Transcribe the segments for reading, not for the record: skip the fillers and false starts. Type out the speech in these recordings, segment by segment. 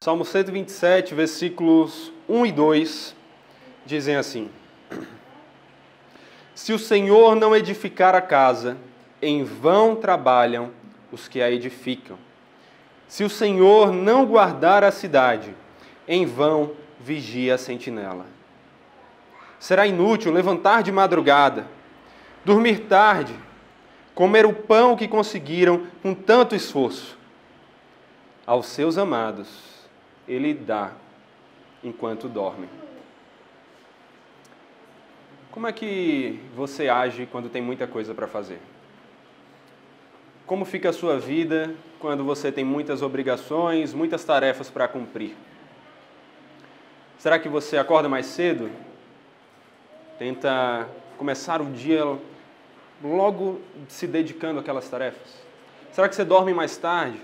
Salmo 127, versículos 1 e 2, dizem assim: Se o Senhor não edificar a casa, em vão trabalham os que a edificam. Se o Senhor não guardar a cidade, em vão vigia a sentinela. Será inútil levantar de madrugada, dormir tarde, comer o pão que conseguiram com tanto esforço. Aos seus amados Ele dá enquanto dormem. Como é que você age quando tem muita coisa para fazer? Como fica a sua vida quando você tem muitas obrigações, muitas tarefas para cumprir? Será que você acorda mais cedo? Tenta começar o dia logo se dedicando àquelas tarefas? Será que você dorme mais tarde,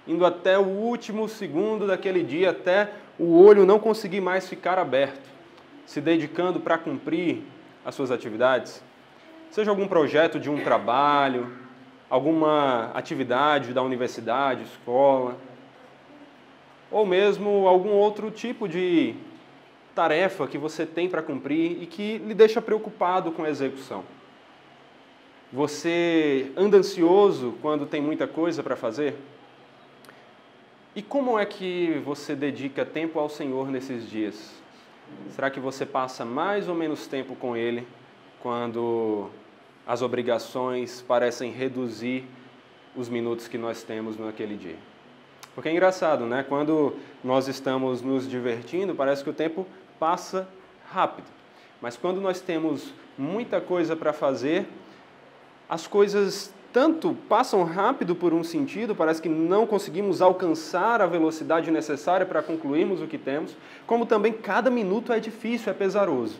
indo até o último segundo daquele dia, até o olho não conseguir mais ficar aberto, se dedicando para cumprir as suas atividades? Seja algum projeto de um trabalho, alguma atividade da universidade, escola, ou mesmo algum outro tipo de tarefa que você tem para cumprir e que lhe deixa preocupado com a execução. Você anda ansioso quando tem muita coisa para fazer? E como é que você dedica tempo ao Senhor nesses dias? Será que você passa mais ou menos tempo com Ele quando as obrigações parecem reduzir os minutos que nós temos naquele dia? Porque é engraçado, né? Quando nós estamos nos divertindo, parece que o tempo passa rápido. Mas quando nós temos muita coisa para fazer, as coisas tanto passam rápido por um sentido, parece que não conseguimos alcançar a velocidade necessária para concluirmos o que temos, como também cada minuto é difícil, é pesaroso.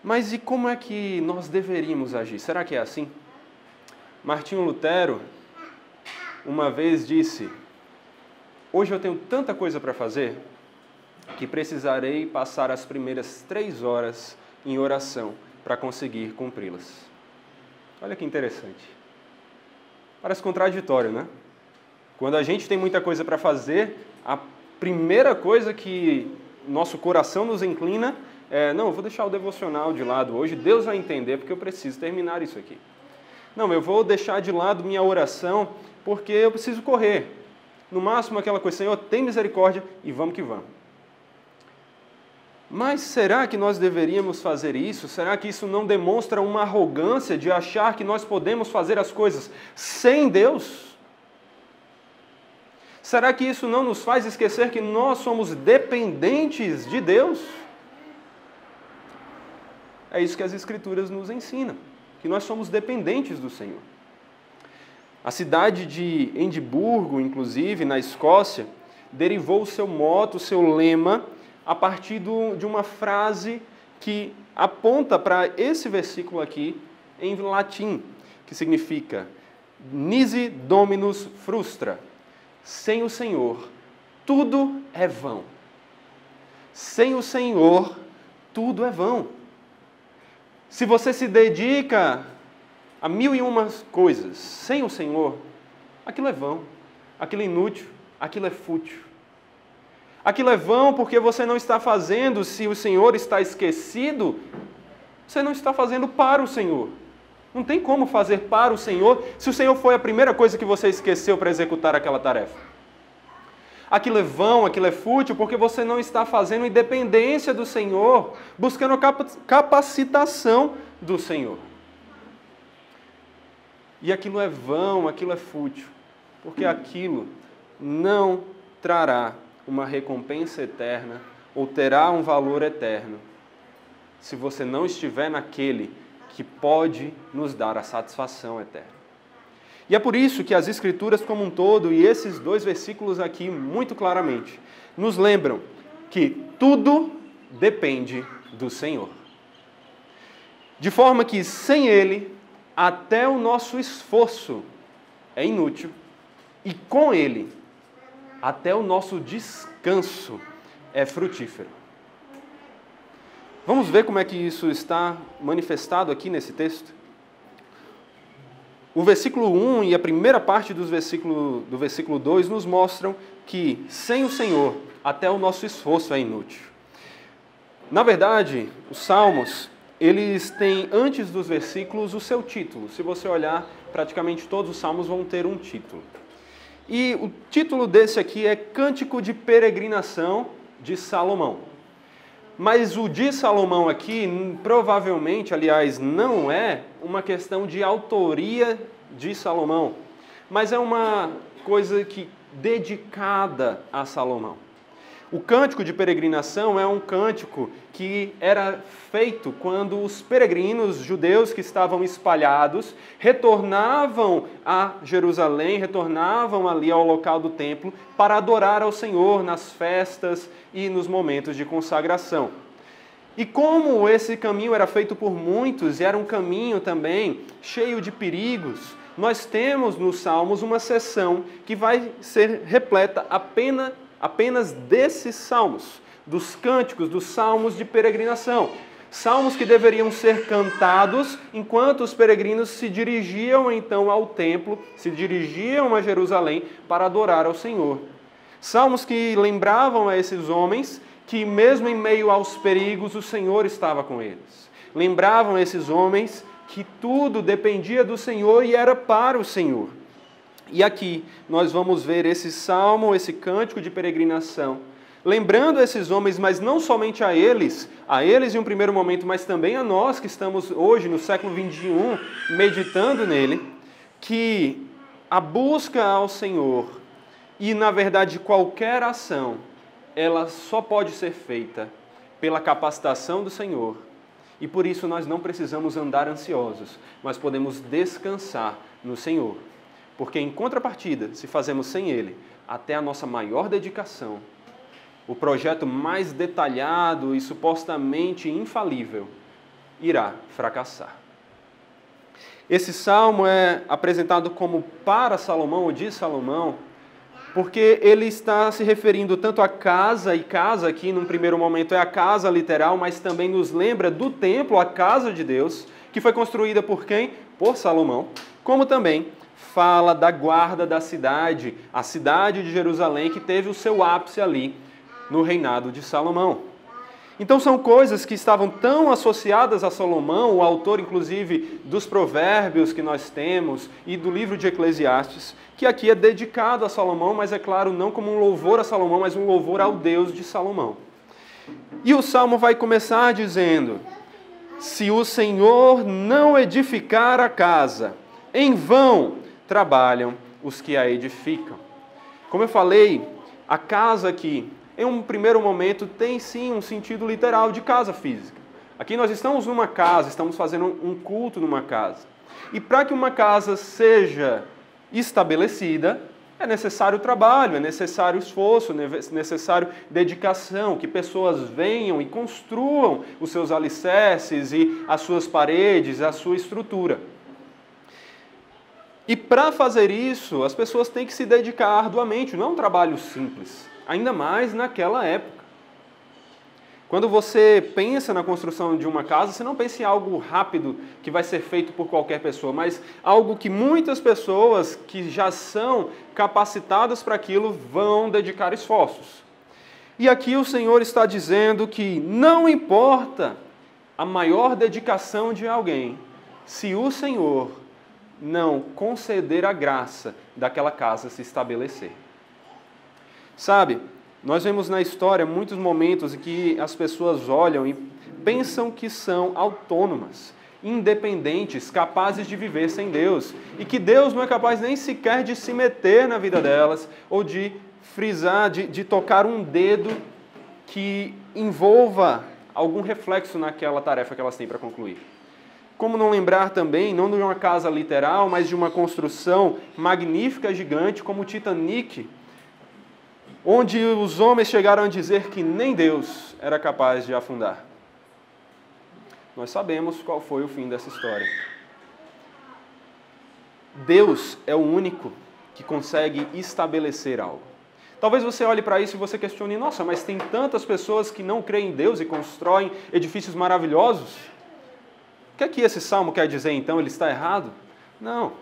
Mas e como é que nós deveríamos agir? Será que é assim? Martinho Lutero uma vez disse: hoje eu tenho tanta coisa para fazer que precisarei passar as primeiras 3 horas em oração para conseguir cumpri-las. Olha que interessante. Parece contraditório, né? Quando a gente tem muita coisa para fazer, a primeira coisa que nosso coração nos inclina é: não, eu vou deixar o devocional de lado hoje, Deus vai entender porque eu preciso terminar isso aqui. Não, eu vou deixar de lado minha oração porque eu preciso correr. No máximo aquela coisa: Senhor, tem misericórdia e vamos que vamos. Mas será que nós deveríamos fazer isso? Será que isso não demonstra uma arrogância de achar que nós podemos fazer as coisas sem Deus? Será que isso não nos faz esquecer que nós somos dependentes de Deus? É isso que as Escrituras nos ensinam, que nós somos dependentes do Senhor. A cidade de Edimburgo, inclusive, na Escócia, derivou o seu moto, o seu lema, a partir de uma frase que aponta para esse versículo aqui em latim, que significa Nisi Dominus frustra. Sem o Senhor, tudo é vão. Sem o Senhor, tudo é vão. Se você se dedica a 1001 coisas sem o Senhor, aquilo é vão, aquilo é inútil, aquilo é fútil. Aquilo é vão porque você não está fazendo, se o Senhor está esquecido, você não está fazendo para o Senhor. Não tem como fazer para o Senhor se o Senhor foi a primeira coisa que você esqueceu para executar aquela tarefa. Aquilo é vão, aquilo é fútil porque você não está fazendo em dependência do Senhor, buscando a capacitação do Senhor. E aquilo é vão, aquilo é fútil, porque aquilo não trará uma recompensa eterna ou terá um valor eterno se você não estiver naquele que pode nos dar a satisfação eterna. E é por isso que as Escrituras como um todo, e esses 2 versículos aqui muito claramente, nos lembram que tudo depende do Senhor. De forma que sem Ele, até o nosso esforço é inútil, e com Ele, até o nosso descanso é frutífero. Vamos ver como é que isso está manifestado aqui nesse texto? O versículo 1 e a primeira parte do versículo 2 nos mostram que, sem o Senhor, até o nosso esforço é inútil. Na verdade, os Salmos, eles têm, antes dos versículos, o seu título. Se você olhar, praticamente todos os Salmos vão ter um título. E o título desse aqui é Cântico de Peregrinação de Salomão. Mas o de Salomão aqui, provavelmente, aliás, não é uma questão de autoria de Salomão, mas é uma coisa dedicada a Salomão. O cântico de peregrinação é um cântico que era feito quando os peregrinos judeus que estavam espalhados retornavam a Jerusalém, retornavam ali ao local do templo para adorar ao Senhor nas festas e nos momentos de consagração. E como esse caminho era feito por muitos e era um caminho também cheio de perigos, nós temos nos Salmos uma seção que vai ser repleta apenas desses salmos, dos cânticos, dos salmos de peregrinação. Salmos que deveriam ser cantados enquanto os peregrinos se dirigiam então ao templo, se dirigiam a Jerusalém para adorar ao Senhor. Salmos que lembravam a esses homens que mesmo em meio aos perigos o Senhor estava com eles. Lembravam a esses homens que tudo dependia do Senhor e era para o Senhor. E aqui nós vamos ver esse salmo, esse cântico de peregrinação, lembrando esses homens, mas não somente a eles em um primeiro momento, mas também a nós que estamos hoje no século 21 meditando nele, que a busca ao Senhor e, na verdade, qualquer ação, ela só pode ser feita pela capacitação do Senhor. E por isso nós não precisamos andar ansiosos, mas podemos descansar no Senhor. Porque em contrapartida, se fazemos sem Ele, até a nossa maior dedicação, o projeto mais detalhado e supostamente infalível, irá fracassar. Esse salmo é apresentado como para Salomão, ou de Salomão, porque ele está se referindo tanto à casa, e casa aqui num primeiro momento é a casa literal, mas também nos lembra do templo, a casa de Deus, que foi construída por quem? Por Salomão, como também fala da guarda da cidade, a cidade de Jerusalém, que teve o seu ápice ali no reinado de Salomão. Então são coisas que estavam tão associadas a Salomão, o autor inclusive dos provérbios que nós temos e do livro de Eclesiastes, que aqui é dedicado a Salomão, mas é claro, não como um louvor a Salomão, mas um louvor ao Deus de Salomão. E o salmo vai começar dizendo: se o Senhor não edificar a casa, em vão trabalham os que a edificam. Como eu falei, a casa aqui, em um primeiro momento, tem sim um sentido literal de casa física. Aqui nós estamos numa casa, estamos fazendo um culto numa casa. E para que uma casa seja estabelecida, é necessário trabalho, é necessário esforço, é necessário dedicação, que pessoas venham e construam os seus alicerces e as suas paredes, a sua estrutura. E para fazer isso, as pessoas têm que se dedicar arduamente, não é um trabalho simples, ainda mais naquela época. Quando você pensa na construção de uma casa, você não pensa em algo rápido que vai ser feito por qualquer pessoa, mas algo que muitas pessoas que já são capacitadas para aquilo vão dedicar esforços. E aqui o Senhor está dizendo que não importa a maior dedicação de alguém, se o Senhor não conceder a graça daquela casa se estabelecer. Sabe, nós vemos na história muitos momentos em que as pessoas olham e pensam que são autônomas, independentes, capazes de viver sem Deus, e que Deus não é capaz nem sequer de se meter na vida delas, ou de frisar, de tocar um dedo que envolva algum reflexo naquela tarefa que elas têm para concluir. Como não lembrar também, não de uma casa literal, mas de uma construção magnífica, gigante, como o Titanic, onde os homens chegaram a dizer que nem Deus era capaz de afundar. Nós sabemos qual foi o fim dessa história. Deus é o único que consegue estabelecer algo. Talvez você olhe para isso e você questione: nossa, mas tem tantas pessoas que não creem em Deus e constroem edifícios maravilhosos. O que é que esse salmo quer dizer então? Ele está errado? Não.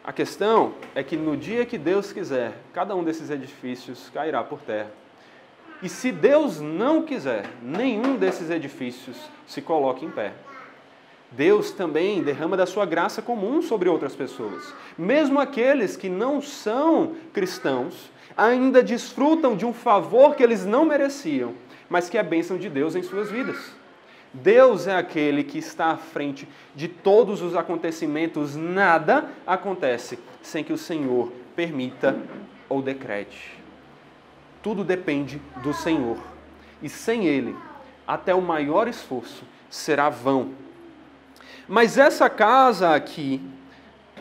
A questão é que no dia que Deus quiser, cada um desses edifícios cairá por terra. E se Deus não quiser, nenhum desses edifícios se coloque em pé. Deus também derrama da sua graça comum sobre outras pessoas. Mesmo aqueles que não são cristãos, ainda desfrutam de um favor que eles não mereciam, mas que é a bênção de Deus em suas vidas. Deus é aquele que está à frente de todos os acontecimentos. Nada acontece sem que o Senhor permita ou decrete. Tudo depende do Senhor. E sem Ele, até o maior esforço será vão. Mas essa casa aqui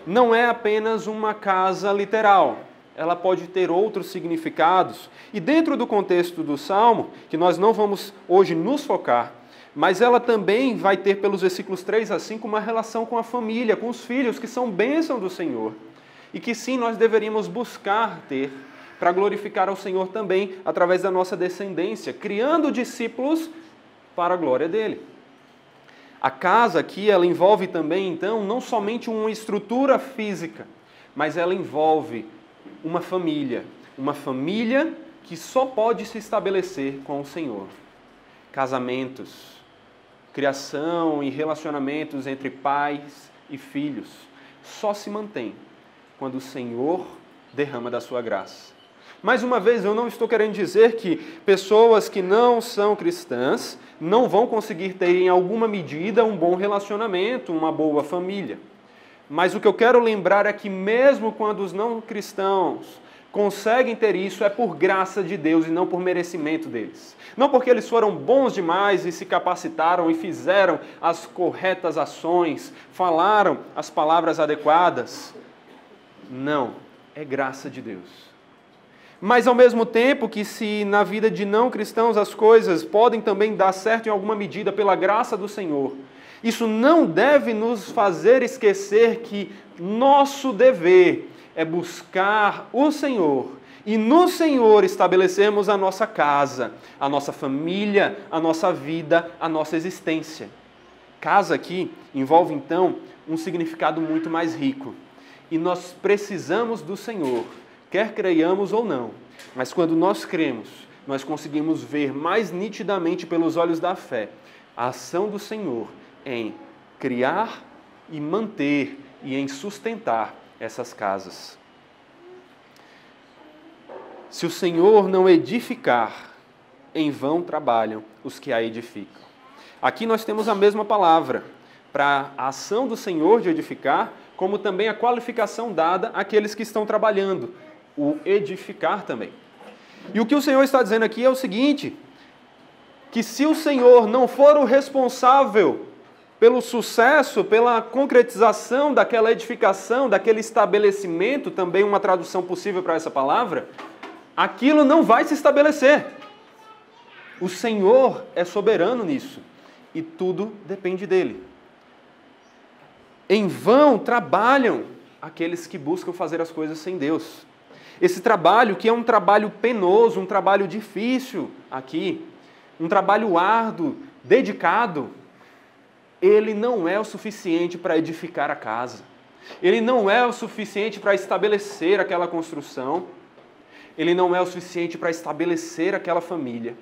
não é apenas uma casa literal. Ela pode ter outros significados. E dentro do contexto do Salmo, que nós não vamos hoje nos focar, mas ela também vai ter, pelos versículos 3 a 5, uma relação com a família, com os filhos, que são bênção do Senhor. E que sim, nós deveríamos buscar ter, para glorificar ao Senhor também, através da nossa descendência, criando discípulos para a glória dele. A casa aqui, ela envolve também, então, não somente uma estrutura física, mas ela envolve uma família que só pode se estabelecer com o Senhor. Casamentos, criação e relacionamentos entre pais e filhos só se mantém quando o Senhor derrama da sua graça. Mais uma vez, eu não estou querendo dizer que pessoas que não são cristãs não vão conseguir ter em alguma medida um bom relacionamento, uma boa família. Mas o que eu quero lembrar é que mesmo quando os não cristãos conseguem ter isso, é por graça de Deus e não por merecimento deles. Não porque eles foram bons demais e se capacitaram e fizeram as corretas ações, falaram as palavras adequadas. Não, é graça de Deus. Mas ao mesmo tempo que se na vida de não cristãos as coisas podem também dar certo em alguma medida pela graça do Senhor, isso não deve nos fazer esquecer que nosso dever é buscar o Senhor e no Senhor estabelecermos a nossa casa, a nossa família, a nossa vida, a nossa existência. Casa aqui envolve então um significado muito mais rico. E nós precisamos do Senhor, quer creiamos ou não. Mas quando nós cremos, nós conseguimos ver mais nitidamente pelos olhos da fé a ação do Senhor em criar e manter e em sustentar essas casas. Se o Senhor não edificar, em vão trabalham os que a edificam. Aqui nós temos a mesma palavra para a ação do Senhor de edificar, como também a qualificação dada àqueles que estão trabalhando, o edificar também. E o que o Senhor está dizendo aqui é o seguinte, que se o Senhor não for o responsável pelo sucesso, pela concretização daquela edificação, daquele estabelecimento, também uma tradução possível para essa palavra, aquilo não vai se estabelecer. O Senhor é soberano nisso e tudo depende dele. Em vão trabalham aqueles que buscam fazer as coisas sem Deus. Esse trabalho, que é um trabalho penoso, um trabalho difícil aqui, um trabalho árduo, dedicado, ele não é o suficiente para edificar a casa. Ele não é o suficiente para estabelecer aquela construção. Ele não é o suficiente para estabelecer aquela família.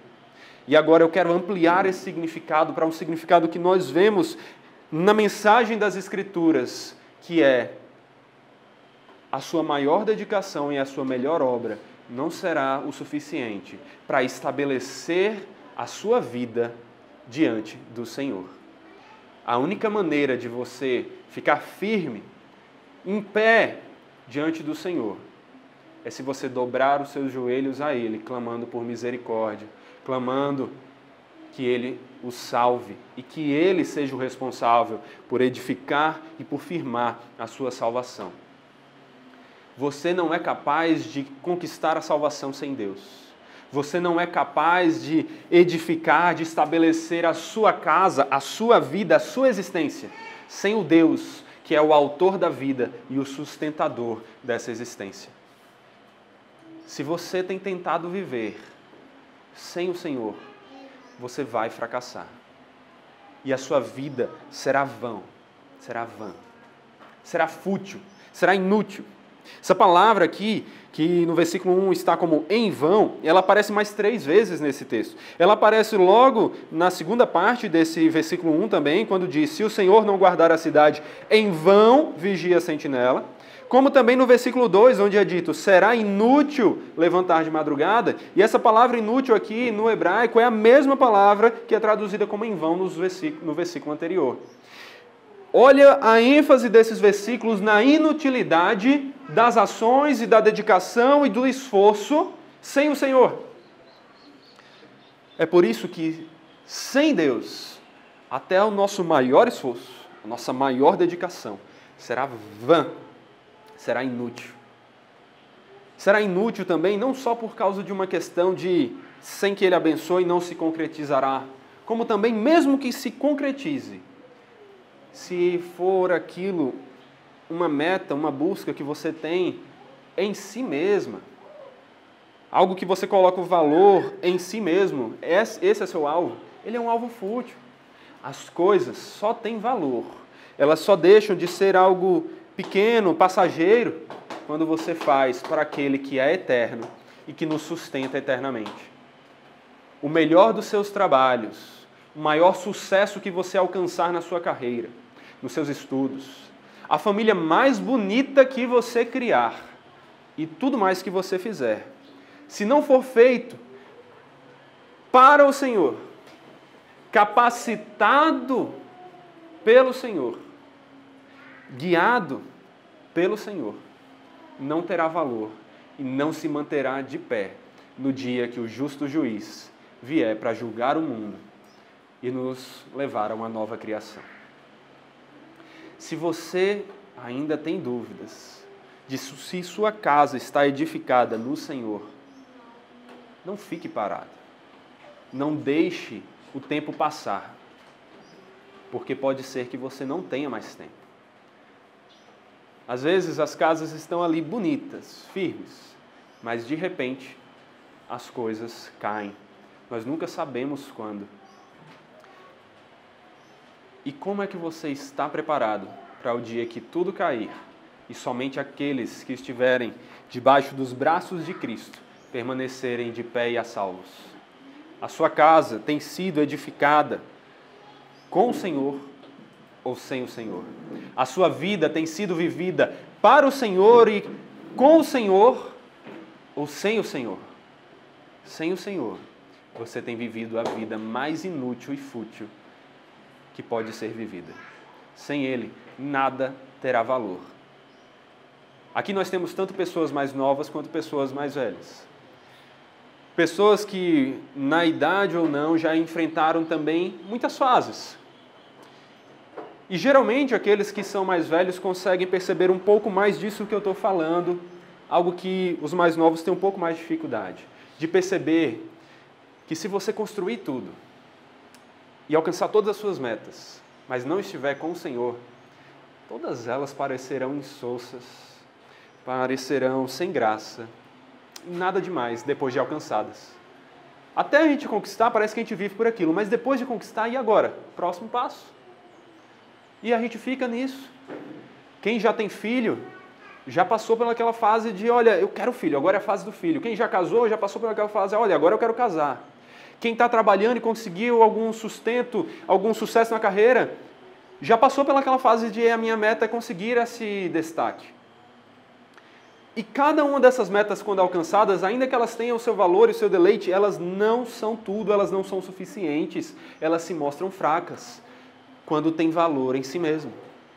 E agora eu quero ampliar esse significado para um significado que nós vemos na mensagem das Escrituras, que é a sua maior dedicação e a sua melhor obra não será o suficiente para estabelecer a sua vida diante do Senhor. A única maneira de você ficar firme, em pé, diante do Senhor, é se você dobrar os seus joelhos a Ele, clamando por misericórdia, clamando que Ele o salve e que Ele seja o responsável por edificar e por firmar a sua salvação. Você não é capaz de conquistar a salvação sem Deus. Você não é capaz de edificar, de estabelecer a sua casa, a sua vida, a sua existência, sem o Deus que é o autor da vida e o sustentador dessa existência. Se você tem tentado viver sem o Senhor, você vai fracassar. E a sua vida será vã, será fútil, será inútil. Essa palavra aqui, que no versículo 1 está como em vão, ela aparece mais 3 vezes nesse texto. Ela aparece logo na segunda parte desse versículo 1 também, quando diz, se o Senhor não guardar a cidade, em vão vigia a sentinela. Como também no versículo 2, onde é dito, será inútil levantar de madrugada. E essa palavra inútil aqui no hebraico é a mesma palavra que é traduzida como em vão no versículo anterior. Olha a ênfase desses versículos na inutilidade das ações e da dedicação e do esforço sem o Senhor. É por isso que, sem Deus, até o nosso maior esforço, a nossa maior dedicação, será vã, será inútil. Será inútil também não só por causa de uma questão de sem que Ele abençoe não se concretizará, como também mesmo que se concretize, se for aquilo uma meta, uma busca que você tem em si mesma, algo que você coloca o valor em si mesmo, esse é seu alvo, ele é um alvo fútil. As coisas só têm valor, elas só deixam de ser algo pequeno, passageiro, quando você faz para aquele que é eterno e que nos sustenta eternamente. O melhor dos seus trabalhos, o maior sucesso que você alcançar na sua carreira, nos seus estudos, a família mais bonita que você criar e tudo mais que você fizer, se não for feito para o Senhor, capacitado pelo Senhor, guiado pelo Senhor, não terá valor e não se manterá de pé no dia que o justo juiz vier para julgar o mundo e nos levar a uma nova criação. Se você ainda tem dúvidas de se sua casa está edificada no Senhor, não fique parado. Não deixe o tempo passar, porque pode ser que você não tenha mais tempo. Às vezes as casas estão ali bonitas, firmes, mas de repente as coisas caem. Nós nunca sabemos quando. E como é que você está preparado para o dia que tudo cair e somente aqueles que estiverem debaixo dos braços de Cristo permanecerem de pé e a salvos? A sua casa tem sido edificada com o Senhor ou sem o Senhor? A sua vida tem sido vivida para o Senhor e com o Senhor ou sem o Senhor? Sem o Senhor, você tem vivido a vida mais inútil e fútil que pode ser vivida. Sem Ele, nada terá valor. Aqui nós temos tanto pessoas mais novas quanto pessoas mais velhas. Pessoas que, na idade ou não, já enfrentaram também muitas fases. E geralmente aqueles que são mais velhos conseguem perceber um pouco mais disso que eu estou falando, algo que os mais novos têm um pouco mais de dificuldade, de perceber que se você construir tudo e alcançar todas as suas metas, mas não estiver com o Senhor, todas elas parecerão insossas, parecerão sem graça, nada demais depois de alcançadas. Até a gente conquistar, parece que a gente vive por aquilo, mas depois de conquistar, e agora? Próximo passo. E a gente fica nisso. Quem já tem filho, já passou pelaquela fase de, olha, eu quero filho, agora é a fase do filho. Quem já casou, já passou pelaquela fase, olha, agora eu quero casar. Quem está trabalhando e conseguiu algum sustento, algum sucesso na carreira, já passou pelaquela fase de a minha meta é conseguir esse destaque. E cada uma dessas metas, quando alcançadas, ainda que elas tenham o seu valor e o seu deleite, elas não são tudo, elas não são suficientes, elas se mostram fracas quando tem valor em si mesmo,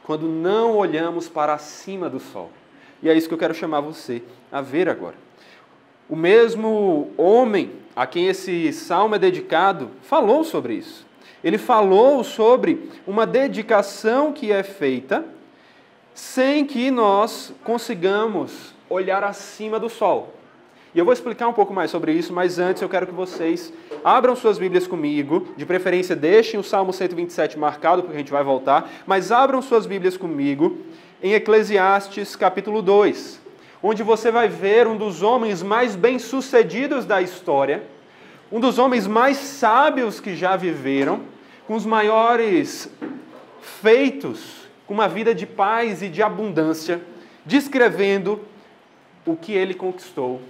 quando não olhamos para acima do sol. E é isso que eu quero chamar você a ver agora. O mesmo homem a quem esse salmo é dedicado falou sobre isso. Ele falou sobre uma dedicação que é feita sem que nós consigamos olhar acima do sol. E eu vou explicar um pouco mais sobre isso, mas antes eu quero que vocês abram suas Bíblias comigo, de preferência deixem o Salmo 127 marcado, porque a gente vai voltar, mas abram suas Bíblias comigo em Eclesiastes capítulo 2, onde você vai ver um dos homens mais bem-sucedidos da história, um dos homens mais sábios que já viveram, com os maiores feitos, com uma vida de paz e de abundância, descrevendo o que ele conquistou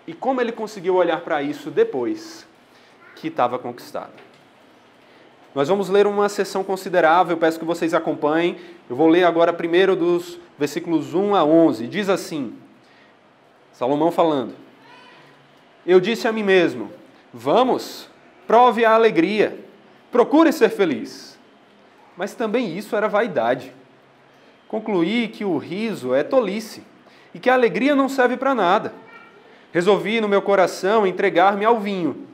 e como ele conseguiu olhar para isso depois que estava conquistado. Nós vamos ler uma seção considerável, peço que vocês acompanhem. Eu vou ler agora primeiro dos versículos 1 a 11. Diz assim, Salomão falando: Eu disse a mim mesmo, vamos, prove a alegria, procure ser feliz. Mas também isso era vaidade. Concluí que o riso é tolice e que a alegria não serve para nada. Resolvi no meu coração entregar-me ao vinho,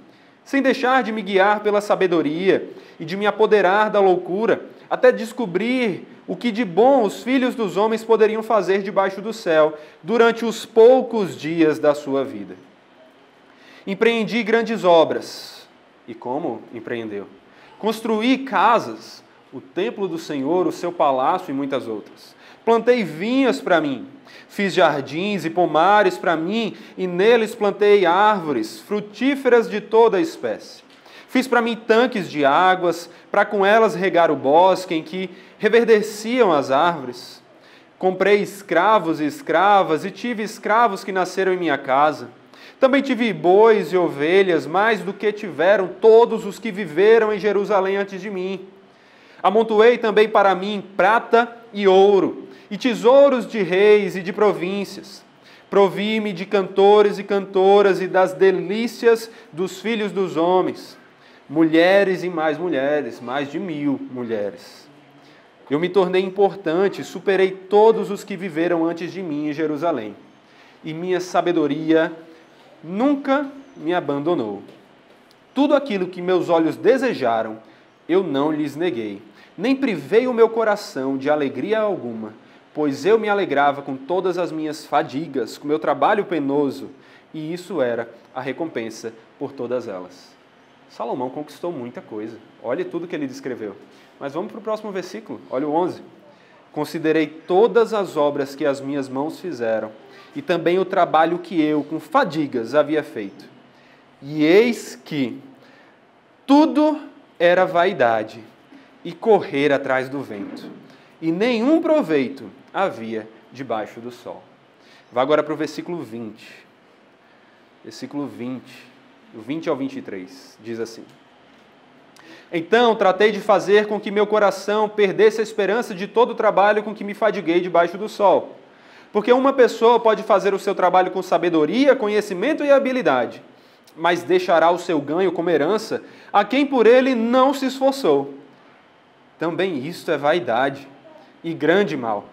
sem deixar de me guiar pela sabedoria e de me apoderar da loucura, até descobrir o que de bom os filhos dos homens poderiam fazer debaixo do céu durante os poucos dias da sua vida. Empreendi grandes obras. E como empreendeu? Construí casas, o templo do Senhor, o seu palácio e muitas outras. Plantei vinhas para mim, fiz jardins e pomares para mim, e neles plantei árvores frutíferas de toda a espécie. Fiz para mim tanques de águas, para com elas regar o bosque em que reverdeciam as árvores. Comprei escravos e escravas, e tive escravos que nasceram em minha casa. Também tive bois e ovelhas, mais do que tiveram todos os que viveram em Jerusalém antes de mim. Amontoei também para mim prata e ouro, e tesouros de reis e de províncias. Provi-me de cantores e cantoras e das delícias dos filhos dos homens. Mulheres e mais mulheres, mais de 1000 mulheres. Eu me tornei importante, superei todos os que viveram antes de mim em Jerusalém. E minha sabedoria nunca me abandonou. Tudo aquilo que meus olhos desejaram, eu não lhes neguei. Nem privei o meu coração de alegria alguma, pois eu me alegrava com todas as minhas fadigas, com meu trabalho penoso, e isso era a recompensa por todas elas. Salomão conquistou muita coisa. Olhe tudo que ele descreveu. Mas vamos para o próximo versículo. Olha o 11. Considerei todas as obras que as minhas mãos fizeram, e também o trabalho que eu, com fadigas, havia feito. E eis que tudo era vaidade e correr atrás do vento, e nenhum proveito havia debaixo do sol. Vá agora para o versículo 20. Versículo 20, do 20 ao 23, diz assim: Então tratei de fazer com que meu coração perdesse a esperança de todo o trabalho com que me fadiguei debaixo do sol. Porque uma pessoa pode fazer o seu trabalho com sabedoria, conhecimento e habilidade, mas deixará o seu ganho como herança a quem por ele não se esforçou. Também isto é vaidade e grande mal.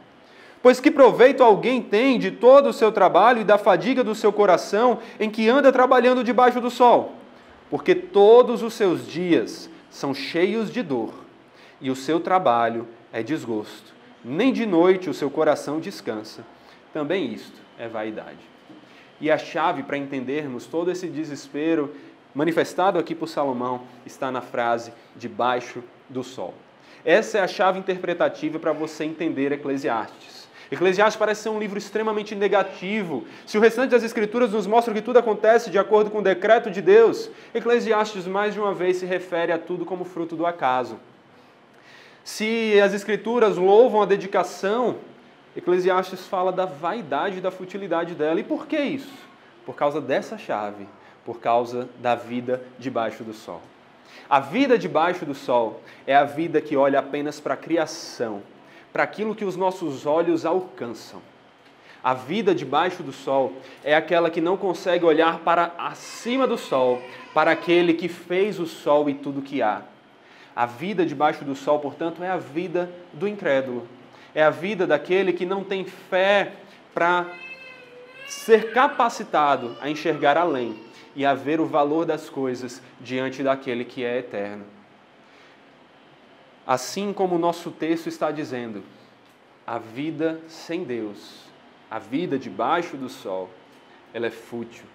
Pois que proveito alguém tem de todo o seu trabalho e da fadiga do seu coração em que anda trabalhando debaixo do sol? Porque todos os seus dias são cheios de dor, e o seu trabalho é desgosto. Nem de noite o seu coração descansa. Também isto é vaidade. E a chave para entendermos todo esse desespero manifestado aqui por Salomão está na frase debaixo do sol. Essa é a chave interpretativa para você entender Eclesiastes. Eclesiastes parece ser um livro extremamente negativo. Se o restante das Escrituras nos mostra que tudo acontece de acordo com o decreto de Deus, Eclesiastes mais de uma vez se refere a tudo como fruto do acaso. Se as Escrituras louvam a dedicação, Eclesiastes fala da vaidade e da futilidade dela. E por que isso? Por causa dessa chave, por causa da vida debaixo do sol. A vida debaixo do sol é a vida que olha apenas para a criação, para aquilo que os nossos olhos alcançam. A vida debaixo do sol é aquela que não consegue olhar para acima do sol, para aquele que fez o sol e tudo que há. A vida debaixo do sol, portanto, é a vida do incrédulo. É a vida daquele que não tem fé para ser capacitado a enxergar além e a ver o valor das coisas diante daquele que é eterno. Assim como o nosso texto está dizendo, a vida sem Deus, a vida debaixo do sol, ela é fútil.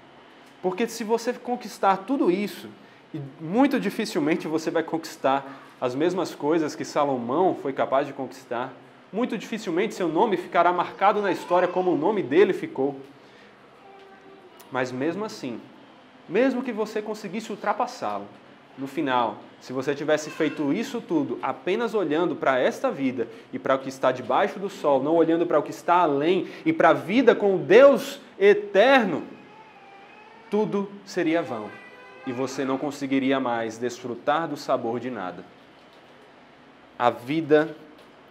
Porque se você conquistar tudo isso, e muito dificilmente você vai conquistar as mesmas coisas que Salomão foi capaz de conquistar, muito dificilmente seu nome ficará marcado na história como o nome dele ficou. Mas mesmo assim, mesmo que você conseguisse ultrapassá-lo, no final, se você tivesse feito isso tudo apenas olhando para esta vida e para o que está debaixo do sol, não olhando para o que está além e para a vida com o Deus eterno, tudo seria vão e você não conseguiria mais desfrutar do sabor de nada. A vida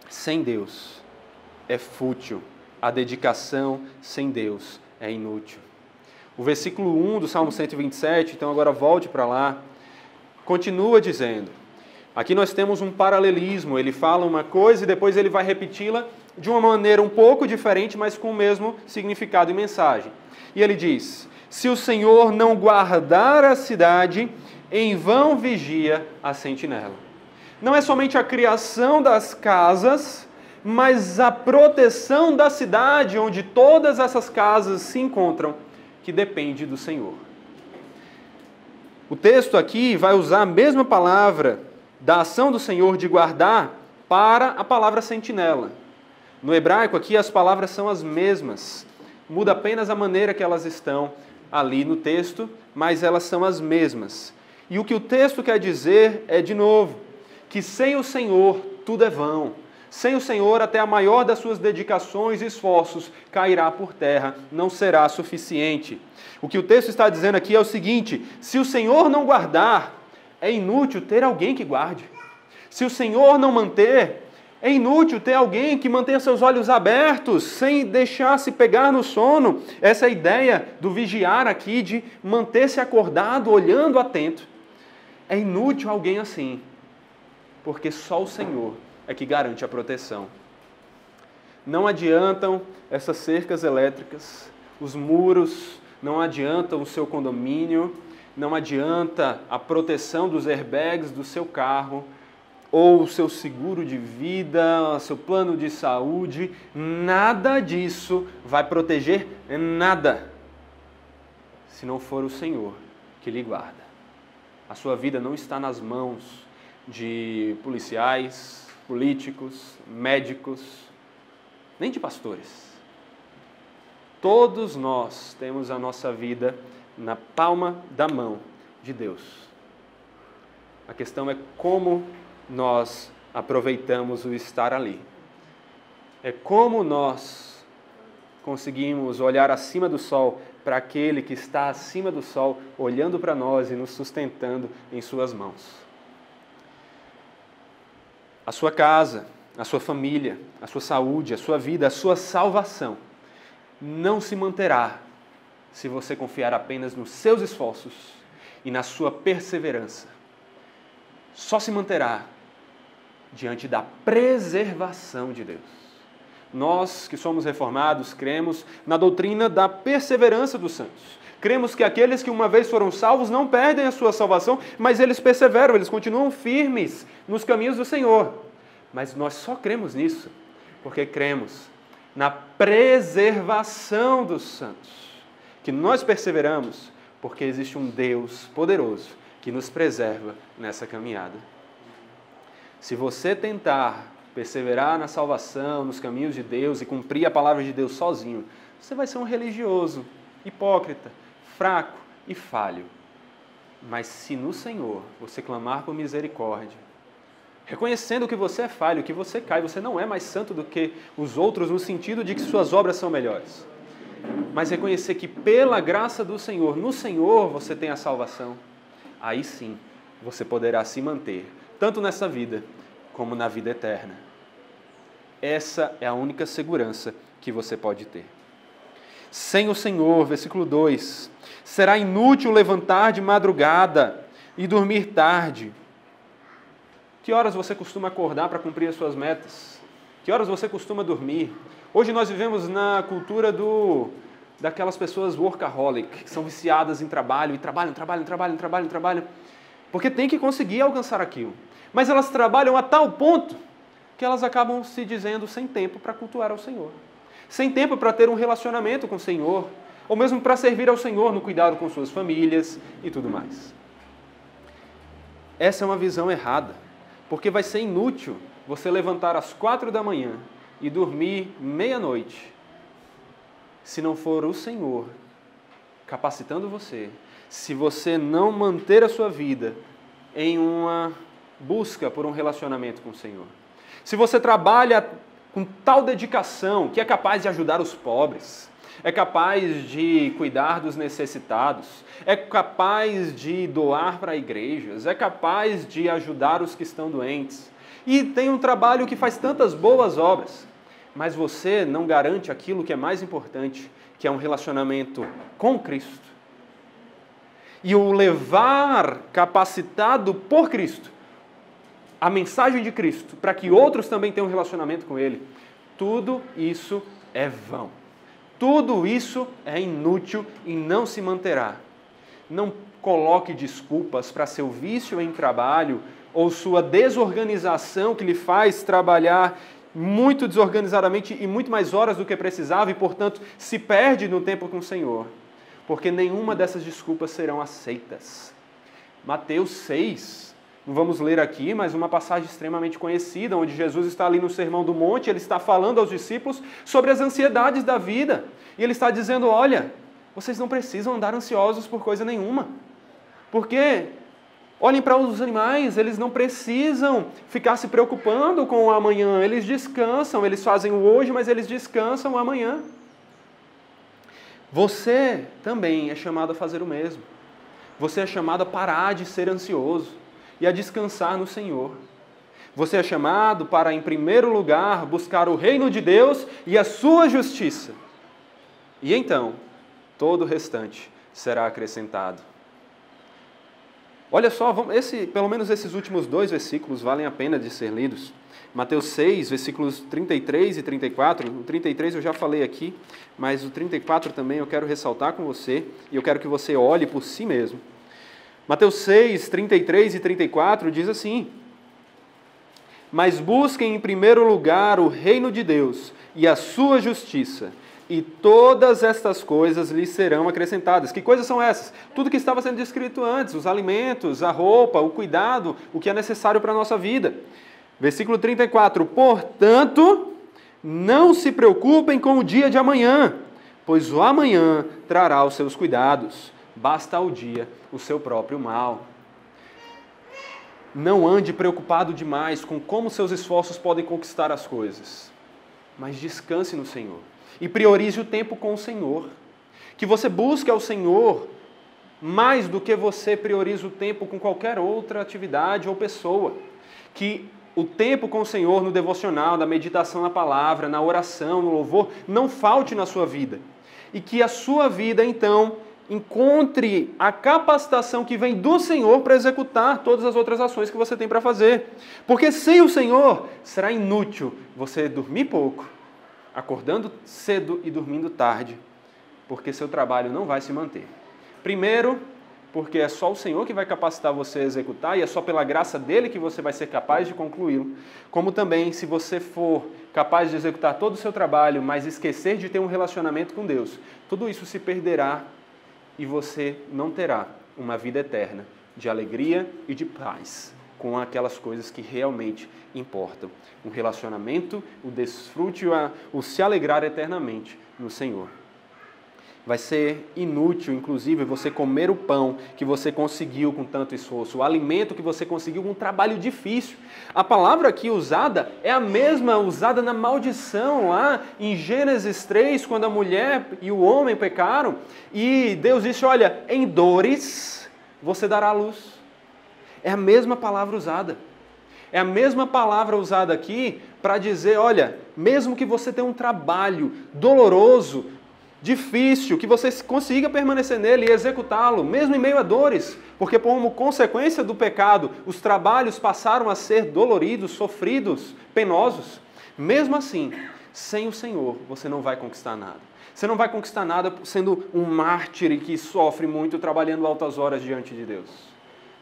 sem Deus é fútil, a dedicação sem Deus é inútil. O versículo 1 do Salmo 127, então agora volte para lá, continua dizendo, aqui nós temos um paralelismo, ele fala uma coisa e depois ele vai repeti-la de uma maneira um pouco diferente, mas com o mesmo significado e mensagem. E ele diz, se o Senhor não guardar a cidade, em vão vigia a sentinela. Não é somente a criação das casas, mas a proteção da cidade onde todas essas casas se encontram, que depende do Senhor. O texto aqui vai usar a mesma palavra da ação do Senhor de guardar para a palavra sentinela. No hebraico aqui as palavras são as mesmas, muda apenas a maneira que elas estão ali no texto, mas elas são as mesmas. E o que o texto quer dizer é, de novo, que sem o Senhor tudo é vão. Sem o Senhor, até a maior das suas dedicações e esforços cairá por terra, não será suficiente. O que o texto está dizendo aqui é o seguinte, se o Senhor não guardar, é inútil ter alguém que guarde. Se o Senhor não manter, é inútil ter alguém que mantenha seus olhos abertos, sem deixar-se pegar no sono. Essa é a ideia do vigiar aqui, de manter-se acordado, olhando atento. É inútil alguém assim, porque só o Senhor é que garante a proteção. Não adiantam essas cercas elétricas, os muros, não adiantam o seu condomínio, não adianta a proteção dos airbags do seu carro, ou o seu seguro de vida, seu plano de saúde, nada disso vai proteger nada, se não for o Senhor que lhe guarda. A sua vida não está nas mãos de policiais, políticos, médicos, nem de pastores. Todos nós temos a nossa vida na palma da mão de Deus. A questão é como nós aproveitamos o estar ali. É como nós conseguimos olhar acima do sol para aquele que está acima do sol, olhando para nós e nos sustentando em suas mãos. A sua casa, a sua família, a sua saúde, a sua vida, a sua salvação não se manterá se você confiar apenas nos seus esforços e na sua perseverança. Só se manterá diante da preservação de Deus. Nós que somos reformados cremos na doutrina da perseverança dos santos. Cremos que aqueles que uma vez foram salvos não perdem a sua salvação, mas eles perseveram, eles continuam firmes nos caminhos do Senhor. Mas nós só cremos nisso porque cremos na preservação dos santos. Que nós perseveramos porque existe um Deus poderoso que nos preserva nessa caminhada. Se você tentar perseverar na salvação, nos caminhos de Deus e cumprir a palavra de Deus sozinho, você vai ser um religioso, hipócrita, fraco e falho. Mas se no Senhor você clamar por misericórdia, reconhecendo que você é falho, que você cai, você não é mais santo do que os outros no sentido de que suas obras são melhores, mas reconhecer que pela graça do Senhor, no Senhor você tem a salvação, aí sim você poderá se manter, tanto nessa vida como na vida eterna. Essa é a única segurança que você pode ter. Sem o Senhor, versículo 2, será inútil levantar de madrugada e dormir tarde. Que horas você costuma acordar para cumprir as suas metas? Que horas você costuma dormir? Hoje nós vivemos na cultura daquelas pessoas workaholic, que são viciadas em trabalho, e trabalham, porque tem que conseguir alcançar aquilo. Mas elas trabalham a tal ponto que elas acabam se dizendo sem tempo para cultuar ao Senhor. Sem tempo para ter um relacionamento com o Senhor, ou mesmo para servir ao Senhor no cuidado com suas famílias e tudo mais. Essa é uma visão errada, porque vai ser inútil você levantar às 4 da manhã e dormir meia-noite, se não for o Senhor capacitando você, se você não manter a sua vida em uma busca por um relacionamento com o Senhor. Se você trabalha com tal dedicação que é capaz de ajudar os pobres, é capaz de cuidar dos necessitados, é capaz de doar para igrejas, é capaz de ajudar os que estão doentes, e tem um trabalho que faz tantas boas obras, mas você não garante aquilo que é mais importante, que é um relacionamento com Cristo. E o levar capacitado por Cristo, a mensagem de Cristo, para que outros também tenham um relacionamento com Ele, tudo isso é vão. Tudo isso é inútil e não se manterá. Não coloque desculpas para seu vício em trabalho ou sua desorganização que lhe faz trabalhar muito desorganizadamente e muito mais horas do que precisava e, portanto, se perde no tempo com o Senhor. Porque nenhuma dessas desculpas serão aceitas. Mateus 6, não vamos ler aqui, mas uma passagem extremamente conhecida, onde Jesus está ali no Sermão do Monte, ele está falando aos discípulos sobre as ansiedades da vida. E ele está dizendo, olha, vocês não precisam andar ansiosos por coisa nenhuma. Porque, olhem para os animais, eles não precisam ficar se preocupando com o amanhã. Eles descansam, eles fazem o hoje, mas eles descansam o amanhã. Você também é chamado a fazer o mesmo. Você é chamado a parar de ser ansioso e a descansar no Senhor. Você é chamado para, em primeiro lugar, buscar o reino de Deus e a sua justiça. E então, todo o restante será acrescentado. Olha só, pelo menos esses últimos 2 versículos valem a pena de ser lidos. Mateus 6, versículos 33 e 34. O 33 eu já falei aqui, mas o 34 também eu quero ressaltar com você, e eu quero que você olhe por si mesmo. Mateus 6, 33 e 34 diz assim: mas busquem em primeiro lugar o reino de Deus e a sua justiça, e todas estas coisas lhes serão acrescentadas. Que coisas são essas? Tudo que estava sendo descrito antes, os alimentos, a roupa, o cuidado, o que é necessário para a nossa vida. Versículo 34, portanto, não se preocupem com o dia de amanhã, pois o amanhã trará os seus cuidados. Basta ao dia o seu próprio mal. Não ande preocupado demais com como seus esforços podem conquistar as coisas, mas descanse no Senhor e priorize o tempo com o Senhor. Que você busque ao Senhor mais do que você prioriza o tempo com qualquer outra atividade ou pessoa. Que o tempo com o Senhor no devocional, na meditação na palavra, na oração, no louvor, não falte na sua vida. E que a sua vida, então, encontre a capacitação que vem do Senhor para executar todas as outras ações que você tem para fazer. Porque sem o Senhor, será inútil você dormir pouco, acordando cedo e dormindo tarde, porque seu trabalho não vai se manter. Primeiro, porque é só o Senhor que vai capacitar você a executar e é só pela graça dele que você vai ser capaz de concluí-lo. Como também, se você for capaz de executar todo o seu trabalho, mas esquecer de ter um relacionamento com Deus, tudo isso se perderá e você não terá uma vida eterna de alegria e de paz com aquelas coisas que realmente importam. Um relacionamento, o desfrute, o se alegrar eternamente no Senhor. Vai ser inútil, inclusive, você comer o pão que você conseguiu com tanto esforço, o alimento que você conseguiu com um trabalho difícil. A palavra aqui usada é a mesma usada na maldição, lá em Gênesis 3, quando a mulher e o homem pecaram, e Deus disse, olha, em dores você dará luz. É a mesma palavra usada. É a mesma palavra usada aqui para dizer, olha, mesmo que você tenha um trabalho doloroso, difícil, que você consiga permanecer nele e executá-lo, mesmo em meio a dores, porque como consequência do pecado, os trabalhos passaram a ser doloridos, sofridos, penosos. Mesmo assim, sem o Senhor, você não vai conquistar nada. Você não vai conquistar nada sendo um mártir que sofre muito, trabalhando altas horas diante de Deus.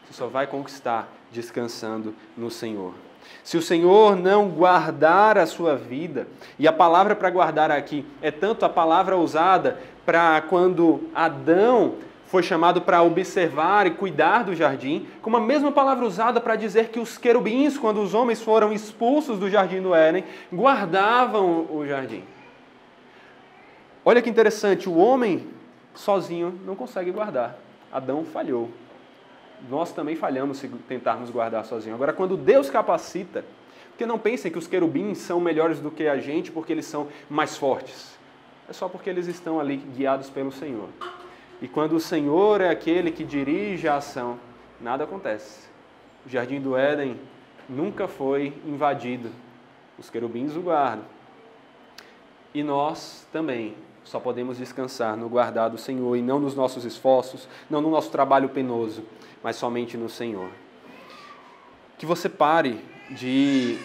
Você só vai conquistar descansando no Senhor. Se o Senhor não guardar a sua vida, e a palavra para guardar aqui é tanto a palavra usada para quando Adão foi chamado para observar e cuidar do jardim, como a mesma palavra usada para dizer que os querubins, quando os homens foram expulsos do jardim do Éden, guardavam o jardim. Olha que interessante, o homem sozinho não consegue guardar. Adão falhou. nós também falhamos se tentarmos guardar sozinho. Agora, quando Deus capacita, porque não pensem que os querubins são melhores do que a gente porque eles são mais fortes. É só porque eles estão ali guiados pelo Senhor. E quando o Senhor é aquele que dirige a ação, nada acontece. O Jardim do Éden nunca foi invadido. Os querubins o guardam. E nós também só podemos descansar no guardar do Senhor e não nos nossos esforços, não no nosso trabalho penoso, mas somente no Senhor. Que você pare de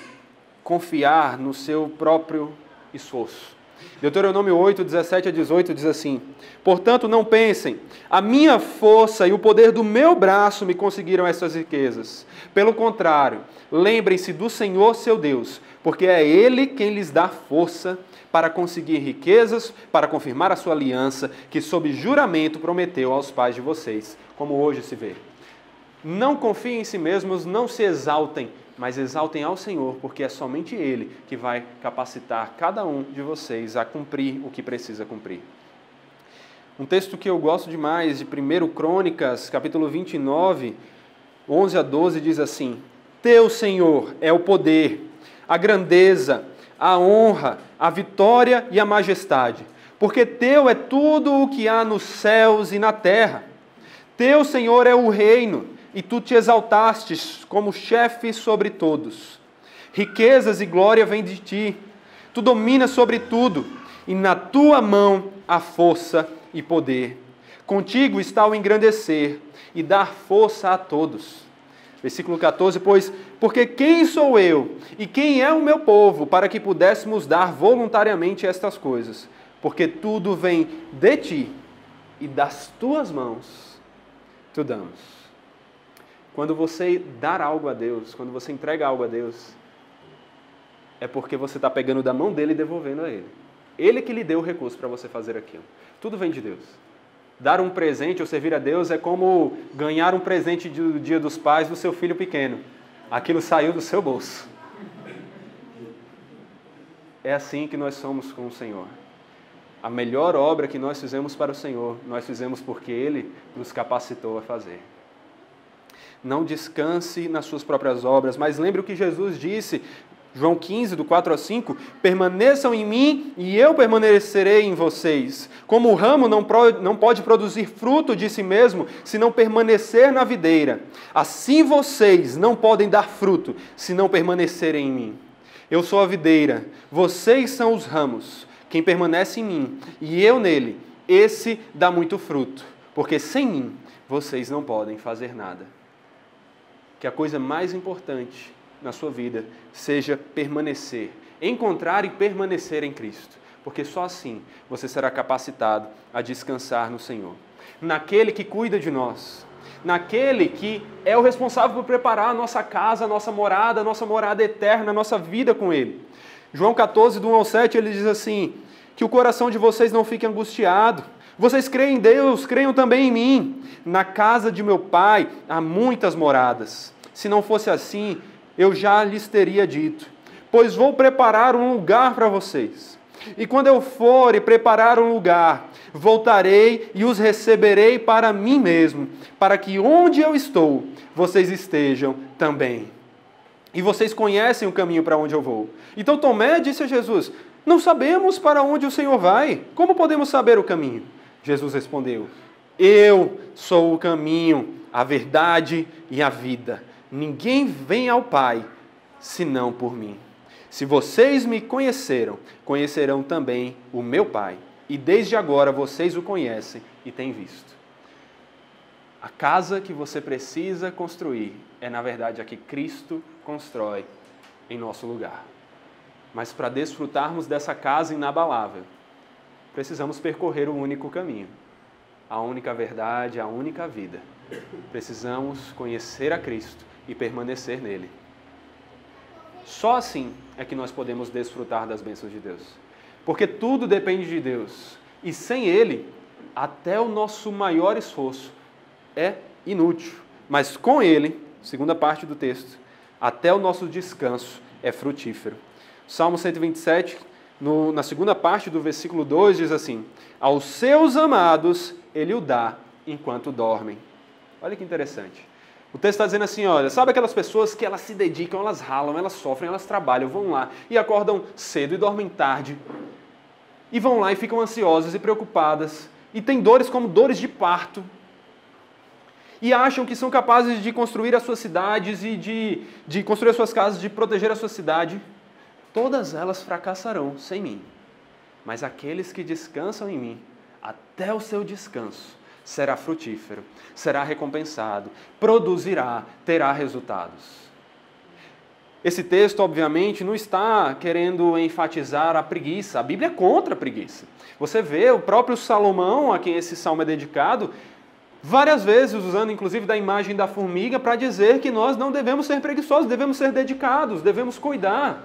confiar no seu próprio esforço. Deuteronômio 8, 17 a 18 diz assim: portanto, não pensem, a minha força e o poder do meu braço me conseguiram essas riquezas. Pelo contrário, lembrem-se do Senhor seu Deus, porque é Ele quem lhes dá força para conseguir riquezas, para confirmar a sua aliança, que sob juramento prometeu aos pais de vocês, como hoje se vê. Não confiem em si mesmos, não se exaltem, mas exaltem ao Senhor, porque é somente Ele que vai capacitar cada um de vocês a cumprir o que precisa cumprir. Um texto que eu gosto demais, de 1 Crônicas, capítulo 29, 11 a 12, diz assim: Teu, Senhor, é o poder, a grandeza, a honra, a vitória e a majestade, porque Teu é tudo o que há nos céus e na terra. Teu, Senhor, é o reino, e Tu te exaltastes como chefe sobre todos. Riquezas e glória vêm de Ti. Tu dominas sobre tudo, e na Tua mão há força e poder. Contigo está o engrandecer e dar força a todos. Versículo 14, pois, porque quem sou eu e quem é o meu povo para que pudéssemos dar voluntariamente estas coisas? Porque tudo vem de Ti e das Tuas mãos Tu damos. Quando você dar algo a Deus, quando você entrega algo a Deus, é porque você está pegando da mão dele e devolvendo a Ele. Ele que lhe deu o recurso para você fazer aquilo. Tudo vem de Deus. Dar um presente ou servir a Deus é como ganhar um presente do Dia dos Pais do seu filho pequeno. Aquilo saiu do seu bolso. É assim que nós somos com o Senhor. A melhor obra que nós fizemos para o Senhor, nós fizemos porque Ele nos capacitou a fazer. Não descanse nas suas próprias obras, mas lembre o que Jesus disse, João 15, do 4 a 5, permaneçam em mim e eu permanecerei em vocês. Como o ramo não pode produzir fruto de si mesmo, se não permanecer na videira, assim vocês não podem dar fruto, se não permanecerem em mim. Eu sou a videira, vocês são os ramos. Quem permanece em mim e eu nele, esse dá muito fruto, porque sem mim vocês não podem fazer nada. Que a coisa mais importante na sua vida seja permanecer, encontrar e permanecer em Cristo, porque só assim você será capacitado a descansar no Senhor, naquele que cuida de nós, naquele que é o responsável por preparar a nossa casa, a nossa morada eterna, a nossa vida com Ele. João 14, do 1 ao 7, ele diz assim, que o coração de vocês não fique angustiado. Vocês creem em Deus, creiam também em mim. Na casa de meu Pai há muitas moradas. Se não fosse assim, eu já lhes teria dito. Pois vou preparar um lugar para vocês. E quando eu for e preparar um lugar, voltarei e os receberei para mim mesmo, para que onde eu estou, vocês estejam também. E vocês conhecem o caminho para onde eu vou. Então Tomé disse a Jesus, não sabemos para onde o Senhor vai. Como podemos saber o caminho? Jesus respondeu, eu sou o caminho, a verdade e a vida. Ninguém vem ao Pai, senão por mim. Se vocês me conheceram, conhecerão também o meu Pai. E desde agora vocês o conhecem e têm visto. A casa que você precisa construir é, na verdade, a que Cristo constrói em nosso lugar. Mas para desfrutarmos dessa casa inabalável, precisamos percorrer o único caminho, a única verdade, a única vida. Precisamos conhecer a Cristo e permanecer nele. Só assim é que nós podemos desfrutar das bênçãos de Deus. Porque tudo depende de Deus. E sem Ele, até o nosso maior esforço é inútil. Mas com Ele, segunda parte do texto, até o nosso descanso é frutífero. Salmo 127, na segunda parte do versículo 2, diz assim, aos seus amados Ele o dá enquanto dormem. Olha que interessante. O texto está dizendo assim, olha, sabe aquelas pessoas que elas se dedicam, elas ralam, elas sofrem, elas trabalham, vão lá e acordam cedo e dormem tarde. E vão lá e ficam ansiosas e preocupadas. E têm dores como dores de parto. E acham que são capazes de construir as suas cidades e de construir as suas casas, de proteger a sua cidade. Todas elas fracassarão sem mim. Mas aqueles que descansam em mim, até o seu descanso será frutífero, será recompensado, produzirá, terá resultados. Esse texto, obviamente, não está querendo enfatizar a preguiça. A Bíblia é contra a preguiça. Você vê o próprio Salomão, a quem esse salmo é dedicado, várias vezes usando inclusive da imagem da formiga para dizer que nós não devemos ser preguiçosos, devemos ser dedicados, devemos cuidar.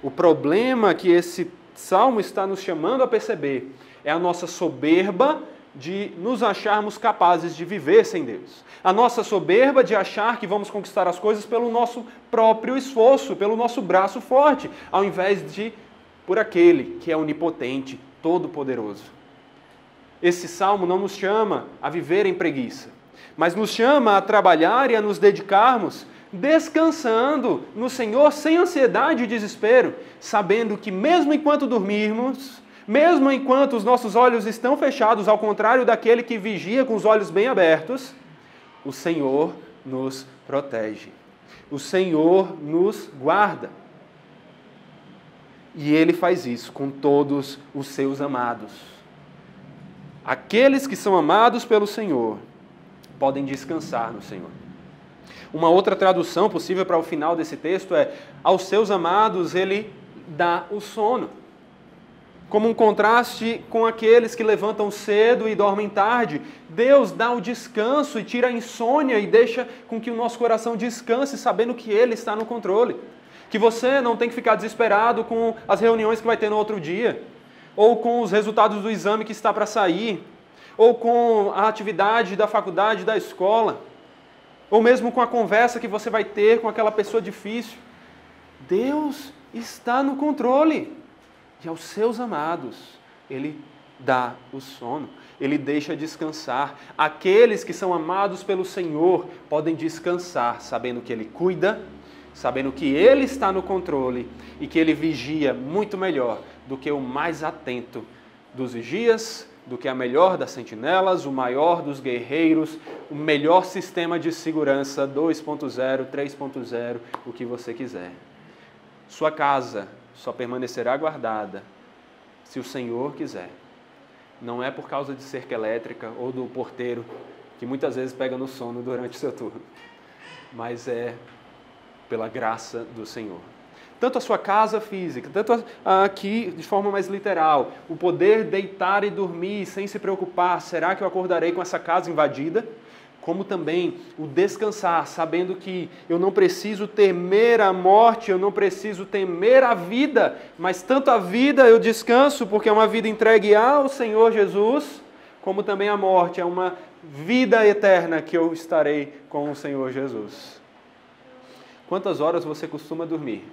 O problema que esse salmo está nos chamando a perceber é a nossa soberba de nos acharmos capazes de viver sem Deus. A nossa soberba de achar que vamos conquistar as coisas pelo nosso próprio esforço, pelo nosso braço forte, ao invés de por aquele que é onipotente, todo-poderoso. Esse salmo não nos chama a viver em preguiça, mas nos chama a trabalhar e a nos dedicarmos descansando no Senhor sem ansiedade e desespero, sabendo que mesmo enquanto dormirmos, mesmo enquanto os nossos olhos estão fechados, ao contrário daquele que vigia com os olhos bem abertos, o Senhor nos protege. O Senhor nos guarda. E Ele faz isso com todos os seus amados. Aqueles que são amados pelo Senhor podem descansar no Senhor. Uma outra tradução possível para o final desse texto é: aos seus amados Ele dá o sono. Como um contraste com aqueles que levantam cedo e dormem tarde, Deus dá o descanso e tira a insônia e deixa com que o nosso coração descanse sabendo que Ele está no controle. Que você não tem que ficar desesperado com as reuniões que vai ter no outro dia, ou com os resultados do exame que está para sair, ou com a atividade da faculdade, da escola, ou mesmo com a conversa que você vai ter com aquela pessoa difícil. Deus está no controle. E aos seus amados, Ele dá o sono, Ele deixa descansar. Aqueles que são amados pelo Senhor podem descansar, sabendo que Ele cuida, sabendo que Ele está no controle e que Ele vigia muito melhor do que o mais atento dos vigias, do que a melhor das sentinelas, o maior dos guerreiros, o melhor sistema de segurança 2.0, 3.0, o que você quiser. Sua casa só permanecerá guardada se o Senhor quiser. Não é por causa de cerca elétrica ou do porteiro, que muitas vezes pega no sono durante o seu turno, mas é pela graça do Senhor. Tanto a sua casa física, tanto aqui de forma mais literal, o poder deitar e dormir sem se preocupar, será que eu acordarei com essa casa invadida? Como também o descansar, sabendo que eu não preciso temer a morte, eu não preciso temer a vida, mas tanto a vida eu descanso, porque é uma vida entregue ao Senhor Jesus, como também a morte é uma vida eterna que eu estarei com o Senhor Jesus. Quantas horas você costuma dormir?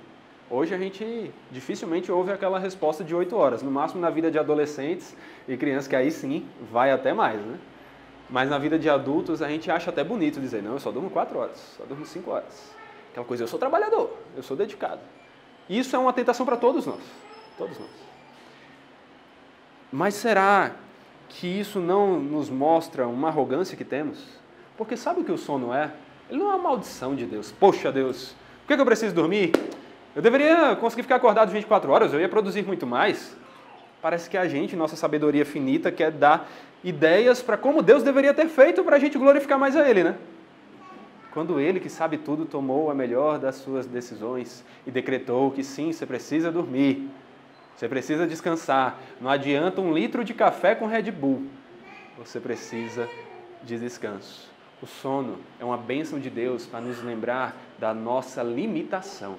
Hoje a gente dificilmente ouve aquela resposta de 8 horas, no máximo na vida de adolescentes e crianças, que aí sim vai até mais, né? Mas na vida de adultos a gente acha até bonito dizer: não, eu só durmo 4 horas, só durmo 5 horas. Aquela coisa, eu sou trabalhador, eu sou dedicado. Isso é uma tentação para todos nós, todos nós. Mas será que isso não nos mostra uma arrogância que temos? Porque sabe o que o sono é? Ele não é uma maldição de Deus. Poxa Deus, por que eu preciso dormir? Eu deveria conseguir ficar acordado 24 horas, eu ia produzir muito mais. Parece que a gente, nossa sabedoria finita, quer dar ideias para como Deus deveria ter feito para a gente glorificar mais a Ele, né? Quando Ele, que sabe tudo, tomou a melhor das suas decisões e decretou que sim, você precisa dormir, você precisa descansar. Não adianta 1 litro de café com Red Bull, você precisa de descanso. O sono é uma bênção de Deus para nos lembrar da nossa limitação,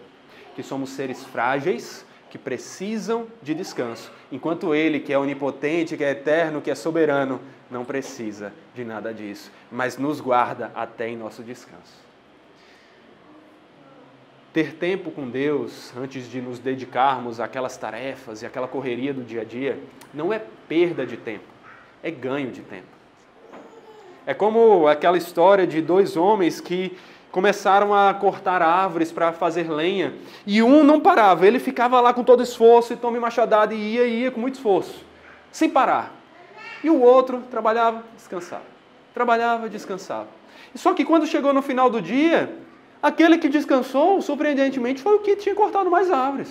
que somos seres frágeis, que precisam de descanso, enquanto Ele, que é onipotente, que é eterno, que é soberano, não precisa de nada disso, mas nos guarda até em nosso descanso. Ter tempo com Deus, antes de nos dedicarmos àquelas tarefas e àquela correria do dia a dia, não é perda de tempo, é ganho de tempo. É como aquela história de dois homens que começaram a cortar árvores para fazer lenha. E um não parava, ele ficava lá com todo esforço e tome machadada e ia com muito esforço, sem parar. E o outro trabalhava, descansava. Trabalhava, descansava. Só que quando chegou no final do dia, aquele que descansou, surpreendentemente, foi o que tinha cortado mais árvores.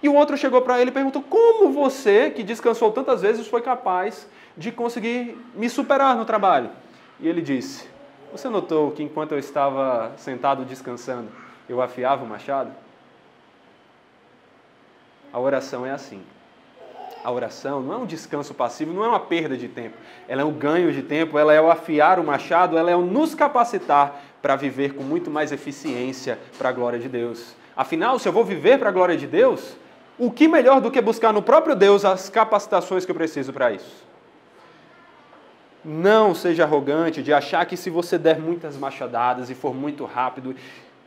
E o outro chegou para ele e perguntou: como você, que descansou tantas vezes, foi capaz de conseguir me superar no trabalho? E ele disse: você notou que enquanto eu estava sentado descansando, eu afiava o machado? A oração é assim. A oração não é um descanso passivo, não é uma perda de tempo. Ela é um ganho de tempo, ela é o afiar o machado, ela é o nos capacitar para viver com muito mais eficiência para a glória de Deus. Afinal, se eu vou viver para a glória de Deus, o que melhor do que buscar no próprio Deus as capacitações que eu preciso para isso? Não seja arrogante de achar que se você der muitas machadadas e for muito rápido,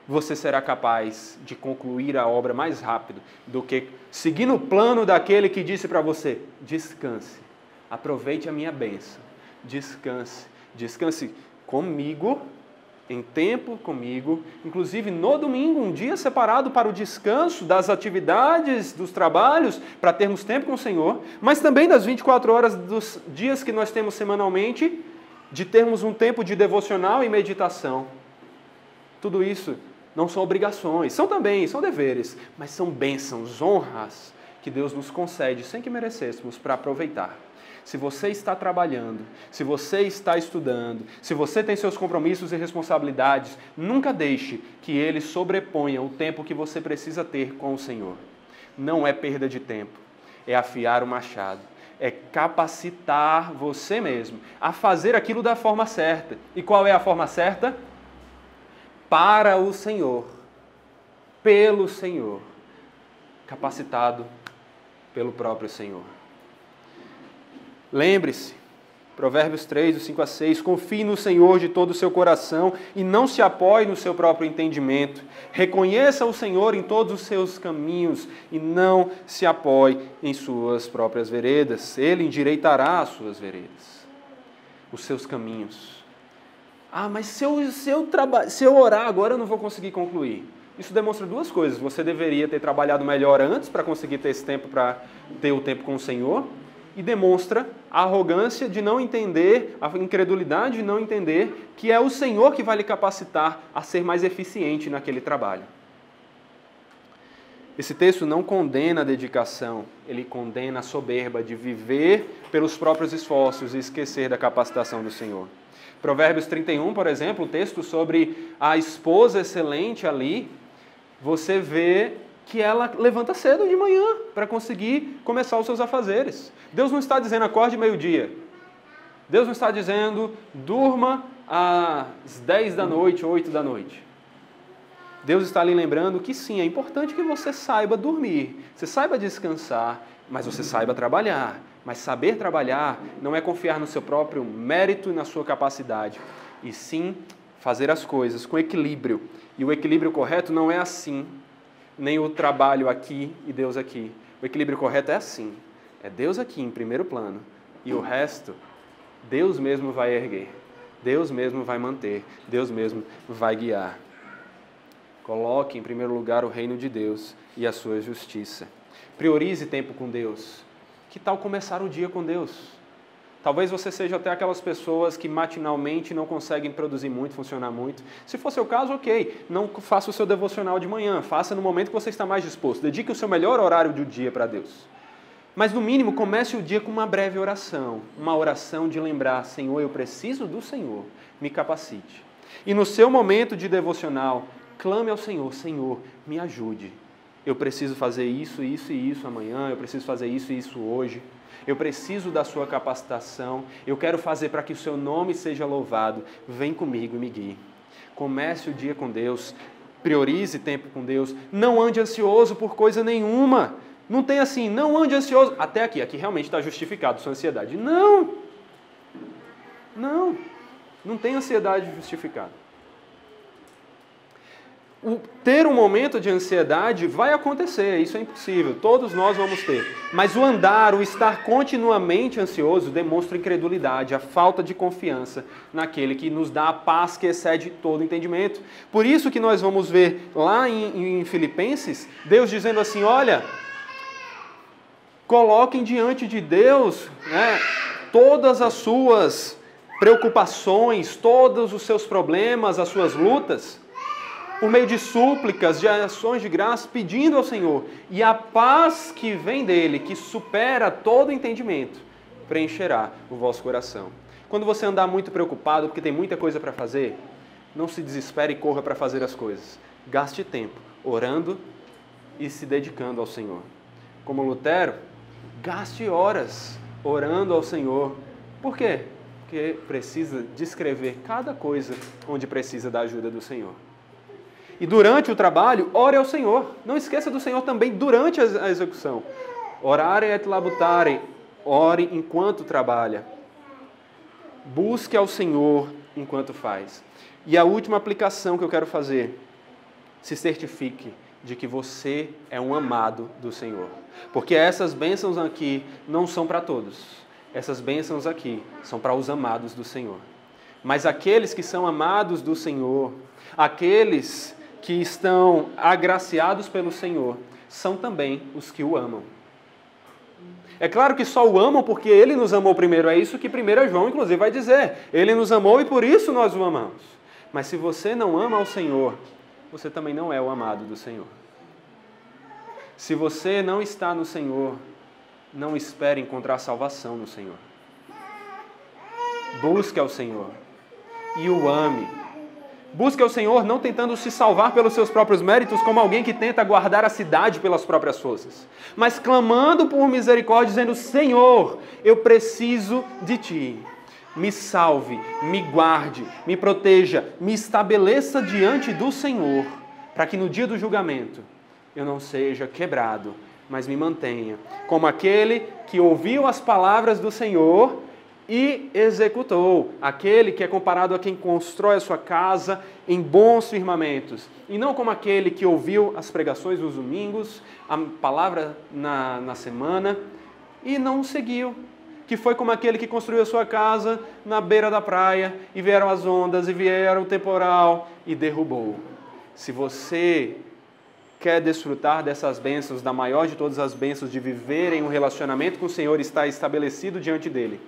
você será capaz de concluir a obra mais rápido do que seguindo o plano daquele que disse para você: descanse, aproveite a minha bênção, descanse, descanse comigo, em tempo comigo, inclusive no domingo, um dia separado para o descanso das atividades, dos trabalhos, para termos tempo com o Senhor, mas também das 24 horas dos dias que nós temos semanalmente, de termos um tempo de devocional e meditação. Tudo isso não são obrigações, são deveres, mas são bênçãos, honras que Deus nos concede sem que merecêssemos para aproveitar. Se você está trabalhando, se você está estudando, se você tem seus compromissos e responsabilidades, nunca deixe que ele sobreponha o tempo que você precisa ter com o Senhor. Não é perda de tempo, é afiar o machado, é capacitar você mesmo a fazer aquilo da forma certa. E qual é a forma certa? Para o Senhor, pelo Senhor, capacitado pelo próprio Senhor. Lembre-se, Provérbios 3, do 5 a 6, confie no Senhor de todo o seu coração e não se apoie no seu próprio entendimento. Reconheça o Senhor em todos os seus caminhos e não se apoie em suas próprias veredas. Ele endireitará as suas veredas, os seus caminhos. Ah, mas se eu orar agora eu não vou conseguir concluir. Isso demonstra duas coisas. Você deveria ter trabalhado melhor antes para conseguir ter esse tempo, para ter o tempo com o Senhor. E demonstra a arrogância de não entender, a incredulidade de não entender que é o Senhor que vai lhe capacitar a ser mais eficiente naquele trabalho. Esse texto não condena a dedicação, ele condena a soberba de viver pelos próprios esforços e esquecer da capacitação do Senhor. Provérbios 31, por exemplo, o texto sobre a esposa excelente ali, você vê que ela levanta cedo de manhã para conseguir começar os seus afazeres. Deus não está dizendo acorde meio-dia. Deus não está dizendo durma às 10 da noite, 8 da noite. Deus está lhe lembrando que sim, é importante que você saiba dormir, você saiba descansar, mas você saiba trabalhar. Mas saber trabalhar não é confiar no seu próprio mérito e na sua capacidade, e sim fazer as coisas com equilíbrio. E o equilíbrio correto não é assim, nem o trabalho aqui e Deus aqui. O equilíbrio correto é assim. É Deus aqui em primeiro plano e o resto, Deus mesmo vai erguer. Deus mesmo vai manter. Deus mesmo vai guiar. Coloque em primeiro lugar o reino de Deus e a sua justiça. Priorize tempo com Deus. Que tal começar o dia com Deus? Talvez você seja até aquelas pessoas que matinalmente não conseguem produzir muito, funcionar muito. Se for seu caso, ok. Não faça o seu devocional de manhã. Faça no momento que você está mais disposto. Dedique o seu melhor horário do dia para Deus. Mas, no mínimo, comece o dia com uma breve oração. Uma oração de lembrar: Senhor, eu preciso do Senhor. Me capacite. E no seu momento de devocional, clame ao Senhor: Senhor, me ajude. Eu preciso fazer isso, isso e isso amanhã. Eu preciso fazer isso e isso hoje. Eu preciso da sua capacitação, eu quero fazer para que o seu nome seja louvado. Vem comigo e me guie. Comece o dia com Deus, priorize tempo com Deus, não ande ansioso por coisa nenhuma. Não tem assim, não ande ansioso. Até aqui realmente está justificado sua ansiedade. Não tem ansiedade justificada. Ter um momento de ansiedade vai acontecer, isso é impossível, todos nós vamos ter. Mas o andar, o estar continuamente ansioso demonstra incredulidade, a falta de confiança naquele que nos dá a paz que excede todo entendimento. Por isso que nós vamos ver lá em Filipenses, Deus dizendo assim, olha, coloquem diante de Deus, né, todas as suas preocupações, todos os seus problemas, as suas lutas, por meio de súplicas, de ações de graça, pedindo ao Senhor. E a paz que vem dele, que supera todo entendimento, preencherá o vosso coração. Quando você andar muito preocupado, porque tem muita coisa para fazer, não se desespere e corra para fazer as coisas. Gaste tempo orando e se dedicando ao Senhor. Como Lutero, gaste horas orando ao Senhor. Por quê? Porque precisa descrever cada coisa onde precisa da ajuda do Senhor. E durante o trabalho, ore ao Senhor. Não esqueça do Senhor também durante a execução. Orare et labutare. Ore enquanto trabalha. Busque ao Senhor enquanto faz. E a última aplicação que eu quero fazer. Se certifique de que você é um amado do Senhor. Porque essas bênçãos aqui não são para todos. Essas bênçãos aqui são para os amados do Senhor. Mas aqueles que são amados do Senhor, aqueles que estão agraciados pelo Senhor, são também os que o amam. É claro que só o amam porque Ele nos amou primeiro. É isso que 1 João, inclusive, vai dizer. Ele nos amou e por isso nós o amamos. Mas se você não ama ao Senhor, você também não é o amado do Senhor. Se você não está no Senhor, não espere encontrar salvação no Senhor. Busque ao Senhor e o ame. Busque ao Senhor não tentando se salvar pelos seus próprios méritos, como alguém que tenta guardar a cidade pelas próprias forças, mas clamando por misericórdia, dizendo, Senhor, eu preciso de Ti. Me salve, me guarde, me proteja, me estabeleça diante do Senhor, para que no dia do julgamento eu não seja quebrado, mas me mantenha como aquele que ouviu as palavras do Senhor e executou, aquele que é comparado a quem constrói a sua casa em bons firmamentos, e não como aquele que ouviu as pregações dos domingos, a palavra na semana, e não seguiu, que foi como aquele que construiu a sua casa na beira da praia, e vieram as ondas, e vieram o temporal, e derrubou. Se você quer desfrutar dessas bênçãos, da maior de todas as bênçãos, de viver em um relacionamento com o Senhor, está estabelecido diante dele,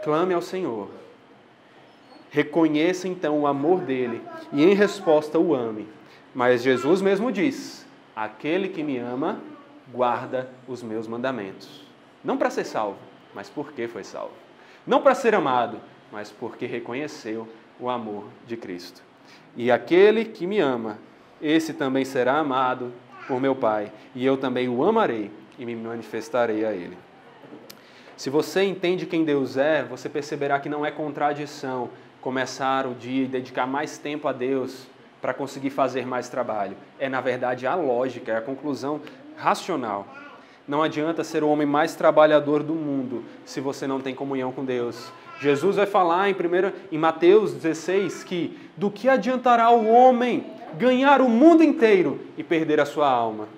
clame ao Senhor, reconheça então o amor dele e em resposta o ame. Mas Jesus mesmo diz, aquele que me ama guarda os meus mandamentos. Não para ser salvo, mas porque foi salvo. Não para ser amado, mas porque reconheceu o amor de Cristo. E aquele que me ama, esse também será amado por meu Pai, e eu também o amarei e me manifestarei a ele. Se você entende quem Deus é, você perceberá que não é contradição começar o dia e dedicar mais tempo a Deus para conseguir fazer mais trabalho. É, na verdade, a lógica, é a conclusão racional. Não adianta ser o homem mais trabalhador do mundo se você não tem comunhão com Deus. Jesus vai falar em Mateus 16 que do que adiantará o homem ganhar o mundo inteiro e perder a sua alma?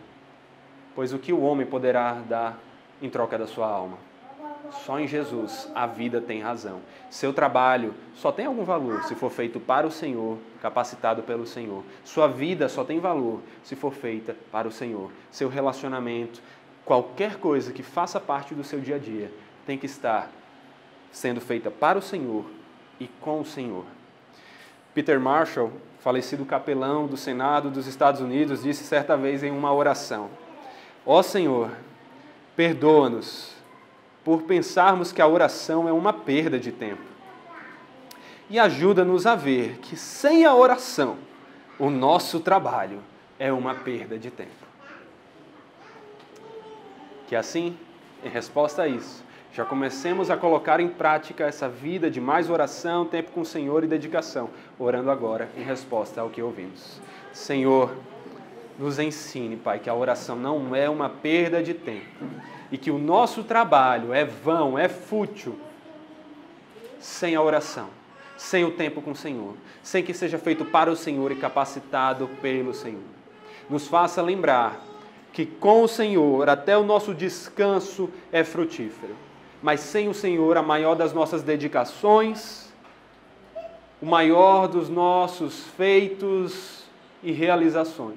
Pois o que o homem poderá dar em troca da sua alma? Só em Jesus a vida tem razão. Seu trabalho só tem algum valor se for feito para o Senhor, capacitado pelo Senhor. Sua vida só tem valor se for feita para o Senhor. Seu relacionamento, qualquer coisa que faça parte do seu dia a dia, tem que estar sendo feita para o Senhor e com o Senhor. Peter Marshall, falecido capelão do Senado dos Estados Unidos, disse certa vez em uma oração: ó Senhor, perdoa-nos por pensarmos que a oração é uma perda de tempo. E ajuda-nos a ver que sem a oração, o nosso trabalho é uma perda de tempo. Que assim, em resposta a isso, já comecemos a colocar em prática essa vida de mais oração, tempo com o Senhor e dedicação, orando agora em resposta ao que ouvimos. Senhor, nos ensine, Pai, que a oração não é uma perda de tempo e que o nosso trabalho é vão, é fútil sem a oração. sem o tempo com o Senhor, sem que seja feito para o Senhor e capacitado pelo Senhor. Nos faça lembrar que com o Senhor até o nosso descanso é frutífero, mas sem o Senhor a maior das nossas dedicações, o maior dos nossos feitos e realizações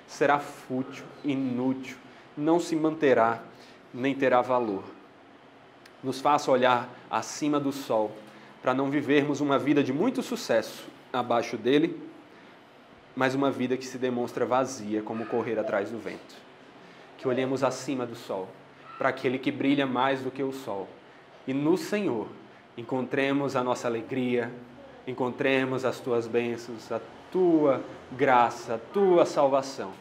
será fútil, inútil, não se manterá, nem terá valor. Nos faça olhar acima do sol, para não vivermos uma vida de muito sucesso abaixo dele, mas uma vida que se demonstra vazia, como correr atrás do vento. Que olhemos acima do sol, para aquele que brilha mais do que o sol. E no Senhor encontremos a nossa alegria, encontremos as tuas bênçãos, a tua graça, a tua salvação.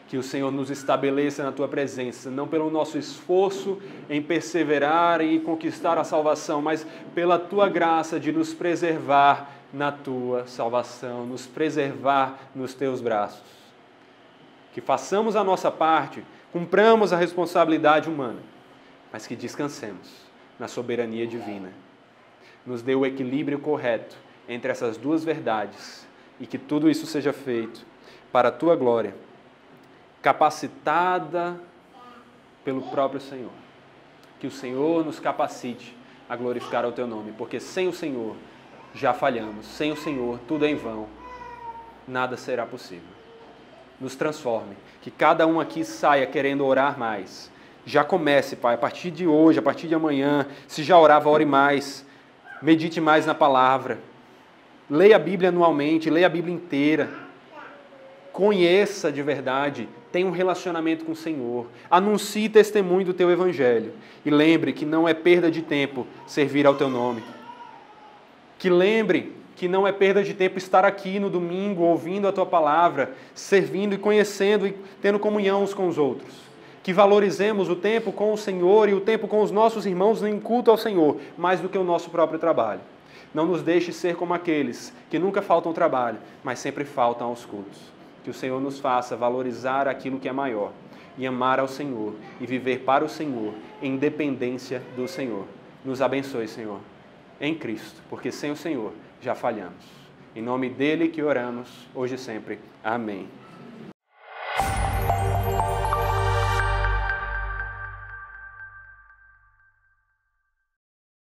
Que o Senhor nos estabeleça na tua presença, não pelo nosso esforço em perseverar e conquistar a salvação, mas pela tua graça de nos preservar na tua salvação, nos preservar nos teus braços. Que façamos a nossa parte, cumpramos a responsabilidade humana, mas que descansemos na soberania divina. Nos dê o equilíbrio correto entre essas duas verdades e que tudo isso seja feito para a tua glória, capacitada pelo próprio Senhor. Que o Senhor nos capacite a glorificar o teu nome, porque sem o Senhor já falhamos, sem o Senhor tudo é em vão, nada será possível. Nos transforme, que cada um aqui saia querendo orar mais. Já comece, Pai, a partir de hoje, a partir de amanhã, se já orava, ore mais, medite mais na palavra, leia a Bíblia anualmente, leia a Bíblia inteira, conheça de verdade, tenha um relacionamento com o Senhor, anuncie testemunho do teu Evangelho e lembre que não é perda de tempo servir ao teu nome. Que lembre que não é perda de tempo estar aqui no domingo, ouvindo a tua palavra, servindo e conhecendo e tendo comunhão uns com os outros. Que valorizemos o tempo com o Senhor e o tempo com os nossos irmãos em culto ao Senhor, mais do que o nosso próprio trabalho. Não nos deixe ser como aqueles que nunca faltam ao trabalho, mas sempre faltam aos cultos. Que o Senhor nos faça valorizar aquilo que é maior e amar ao Senhor e viver para o Senhor em dependência do Senhor. Nos abençoe, Senhor, em Cristo, porque sem o Senhor já falhamos. Em nome dele que oramos, hoje e sempre. Amém.